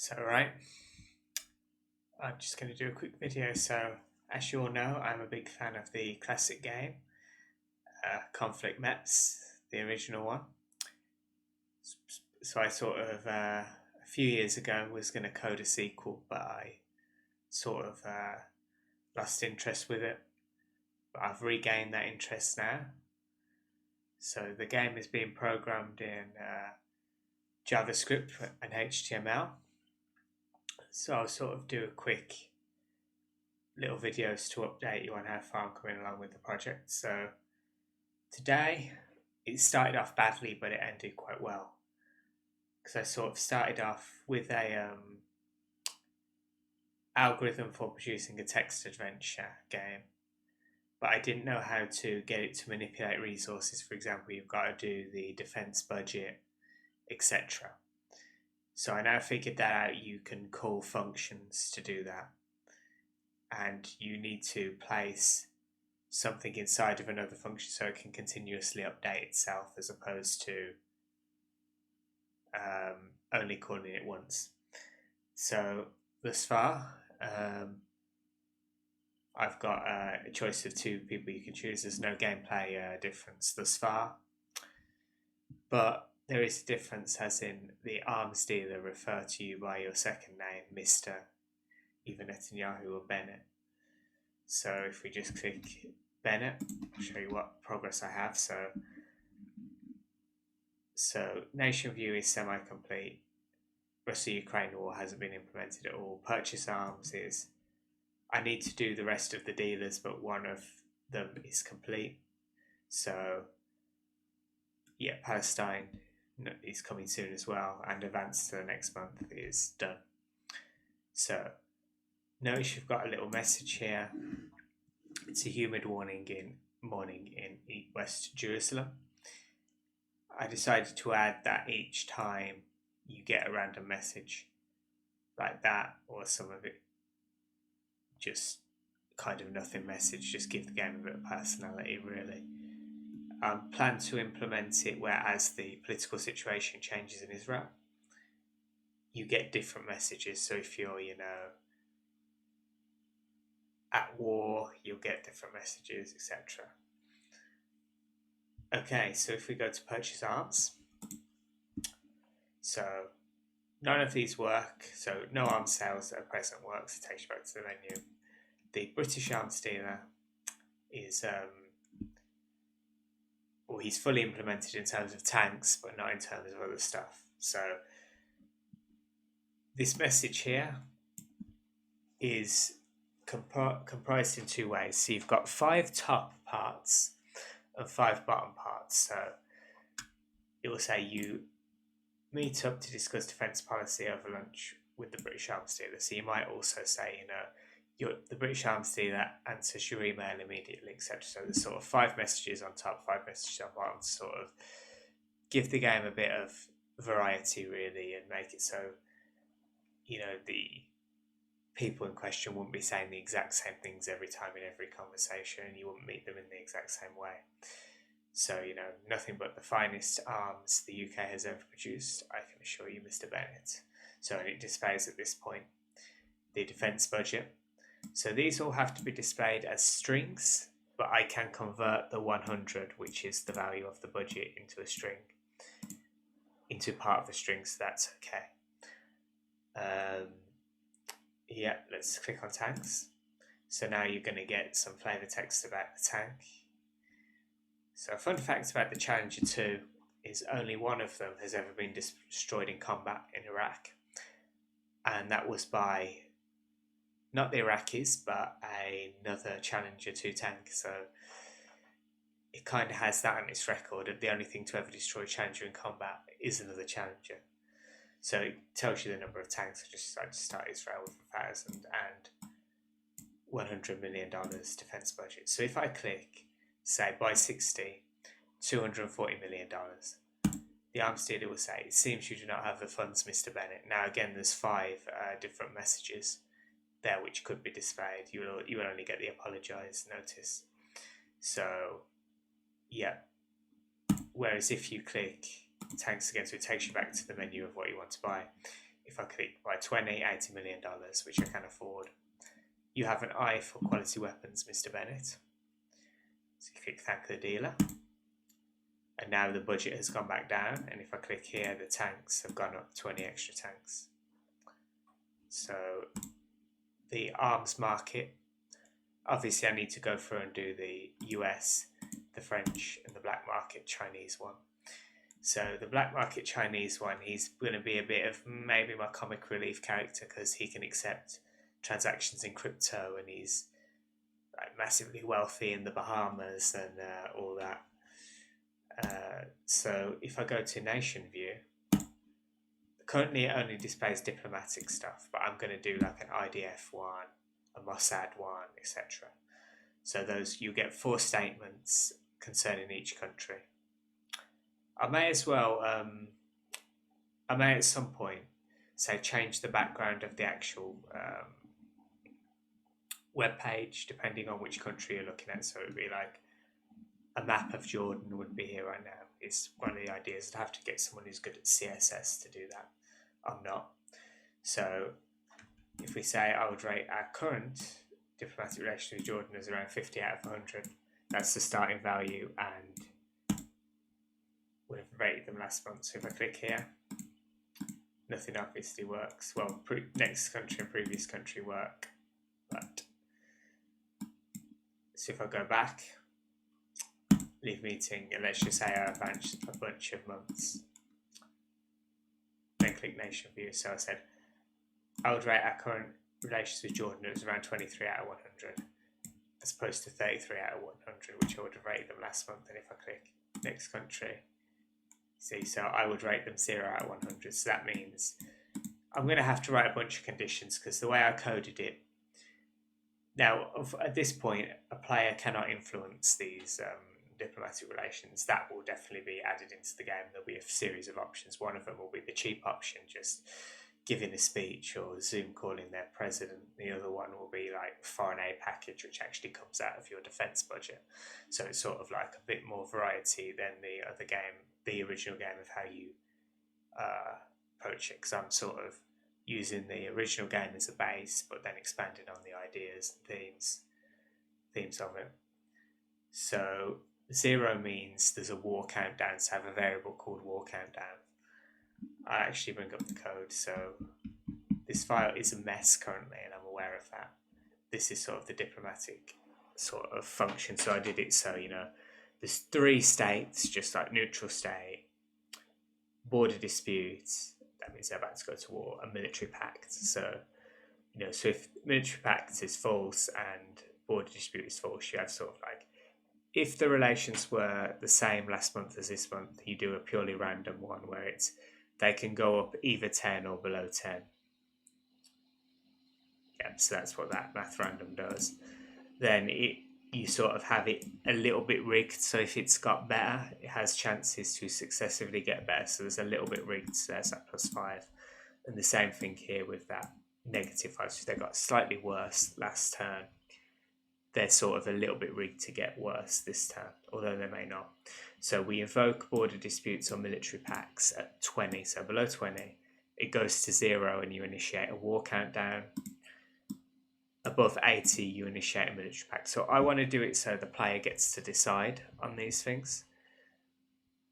So, right, I'm just going to do a quick video. So, as you all know, I'm a big fan of the classic game, Conflict MEPS, the original one. So, I sort of, a few years ago, was going to code a sequel, but I sort of lost interest with it. But I've regained that interest now. So, the game is being programmed in JavaScript and HTML. So, I'll sort of do a quick little videos to update you on how far I'm coming along with the project. So today it started off badly, but it ended quite well because I sort of started off with a algorithm for producing a text adventure game, but I didn't know how to get it to manipulate resources. For example, you've got to do the defense budget, etc. So I now figured that out. You can call functions to do that, and you need to place something inside of another function so it can continuously update itself as opposed to only calling it once. So thus far, I've got a choice of two people you can choose. There's no gameplay difference thus far, but there is a difference, as in the arms dealer refer to you by your second name, Mr. either Netanyahu or Bennett. So if we just click Bennett, I'll show you what progress I have. So nation view is semi-complete. Russia-Ukraine war hasn't been implemented at all. Purchase arms is, I need to do the rest of the dealers, but one of them is complete. So yeah, Palestine is coming soon as well, and advance to the next month is done. So notice you've got a little message here. It's a humid morning in West Jerusalem. I decided to add that each time you get a random message like that, or some of it just kind of nothing message, just give the game a bit of personality, really. Plan to implement it where, as the political situation changes in Israel, you get different messages. So if you're, at war, you'll get different messages, etc. Okay, so if we go to purchase arms, so none of these work, so no arms sales at present works. It takes you back to the menu. The British arms dealer is, he's fully implemented in terms of tanks, but not in terms of other stuff. So this message here is comprised in two ways. So you've got 5 top parts and 5 bottom parts. So it will say you meet up to discuss defence policy over lunch with the British arms dealer. So you might also say, the British arms dealer answers your email immediately, etc. So there's sort of 5 messages on top, 5 messages on bottom to sort of give the game a bit of variety, really, and make it so, the people in question wouldn't be saying the exact same things every time in every conversation, and you wouldn't meet them in the exact same way. So, nothing but the finest arms the UK has ever produced, I can assure you, Mr. Bennett. So it displays at this point the defence budget. So these all have to be displayed as strings, but I can convert the 100, which is the value of the budget, into a string, into part of the string, so that's okay. Yeah, let's click on tanks. So now you're going to get some flavour text about the tank. So a fun fact about the Challenger 2 is only one of them has ever been destroyed in combat in Iraq. And that was by not the Iraqis, but another Challenger 2 tank. So it kind of has that on its record. The only thing to ever destroy Challenger in combat is another Challenger. So it tells you the number of tanks. I just decided to start Israel with 1,000 and $100 million defense budget. So if I click, say, buy 60, $240 million, the arms dealer will say, it seems you do not have the funds, Mr. Bennett. Now, again, there's 5 different messages there which could be displayed. You will only get the apologise notice. So, yeah. Whereas if you click tanks again, so it takes you back to the menu of what you want to buy. if I click buy 20, $80 million, which I can afford. You have an eye for quality weapons, Mr. Bennett. So you click thank the dealer. And now the budget has gone back down. And if I click here, the tanks have gone up 20 extra tanks. So the arms market, obviously I need to go through and do the US, the French, and the black market Chinese one. So the black market Chinese one, he's going to be a bit of maybe my comic relief character because he can accept transactions in crypto and he's like massively wealthy in the Bahamas and all that. So if I go to nation view, currently it only displays diplomatic stuff, but I'm going to do like an IDF one, a Mossad one, etc. So those, you get 4 statements concerning each country. I may as well, I may at some point say change the background of the actual web page depending on which country you're looking at. So it would be like a map of Jordan would be here right now. It's one of the ideas. I'd have to get someone who's good at CSS to do that. I'm not. So if we say I would rate our current diplomatic relations with Jordan as around 50 out of 100, that's the starting value, and would have rated them last month. So if I click here, nothing obviously works. Well, next country and previous country work, but so if I go back, leave meeting, and let's just say I have a bunch of months, then click nation view. So I said I would rate our current relations with Jordan as around 23 out of 100, as opposed to 33 out of 100, which I would have rated them last month. And if I click next country, see, so I would rate them 0 out of 100. So that means I'm going to have to write a bunch of conditions because the way I coded it, now at this point, a player cannot influence these diplomatic relations. That will definitely be added into the game. There'll be a series of options. One of them will be the cheap option, just giving a speech or Zoom calling their president. The other one will be like foreign aid package, which actually comes out of your defense budget. So it's sort of like a bit more variety than the other game, the original game, of how you approach it. Because I'm sort of using the original game as a base, but then expanding on the ideas and themes of it. So 0 means there's a war countdown, so I have a variable called war countdown. I actually bring up the code, so this file is a mess currently, and I'm aware of that. This is sort of the diplomatic sort of function, so I did it so, you know, there's 3 states, just like neutral state, border disputes, that means they're about to go to war, a military pact. So, you know, so if military pact is false and border dispute is false, you have sort of like, if the relations were the same last month as this month, you do a purely random one where it's they can go up either 10 or below 10. Yeah, so that's what that math random does. Then you sort of have it a little bit rigged. So if it's got better, it has chances to successively get better. So there's a little bit rigged. So there's that +5. And the same thing here with that -5. So they got slightly worse last turn. They're sort of a little bit rigged to get worse this turn, although they may not. So we invoke border disputes or military pacts at 20. So below 20, it goes to 0 and you initiate a war countdown. Above 80, you initiate a military pact. So I want to do it so the player gets to decide on these things.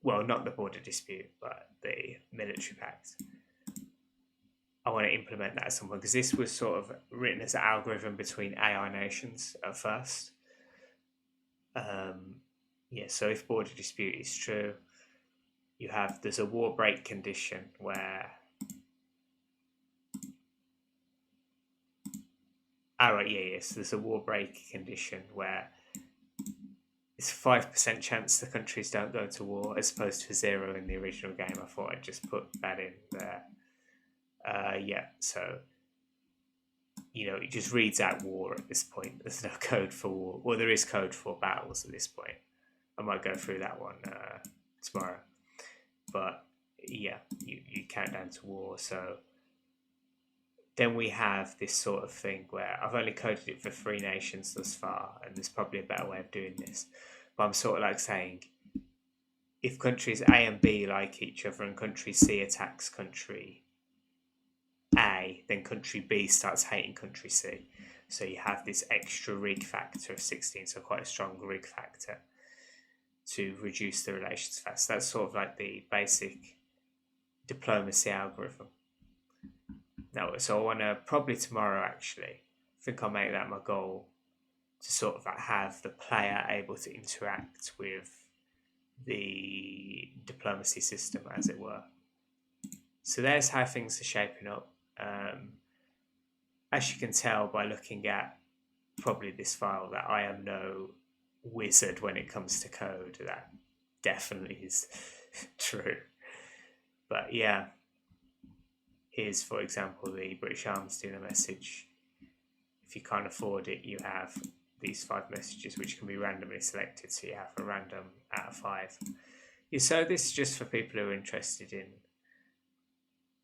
Well, not the border dispute, but the military pact. I want to implement that at some point because this was sort of written as an algorithm between AI nations at first. Yeah, so if border dispute is true, there's a war break condition where yes, there's a war break condition where it's a 5% chance the countries don't go to war as opposed to 0 in the original game. I thought I'd just put that in there. Yeah, so, you know, it just reads out war at this point. There's no code for war. Well, there is code for battles at this point. I might go through that one tomorrow. But, yeah, you count down to war. So then we have this sort of thing where I've only coded it for 3 nations thus far, and there's probably a better way of doing this. But I'm sort of like saying, if countries A and B like each other and country C attacks country A, then country B starts hating country C. So you have this extra rig factor of 16, so quite a strong rig factor to reduce the relations factor. So that's sort of like the basic diplomacy algorithm. Now, so I want to probably tomorrow actually, I think I'll make that my goal to sort of like have the player able to interact with the diplomacy system, as it were. So there's how things are shaping up. As you can tell by looking at probably this file, that I am no wizard when it comes to code. That definitely is true. But yeah, here's, for example, the British Arms dealer message. If you can't afford it, you have these 5 messages which can be randomly selected, so you have a random out of 5. Yeah, so this is just for people who are interested in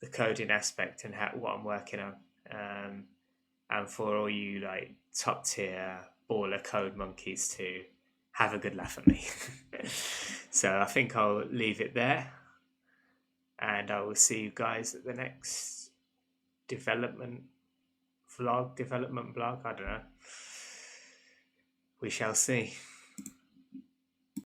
the coding aspect and what I'm working on, and for all you like top tier baller code monkeys to have a good laugh at me. So I think I'll leave it there, and I will see you guys at the next development blog. I don't know. We shall see.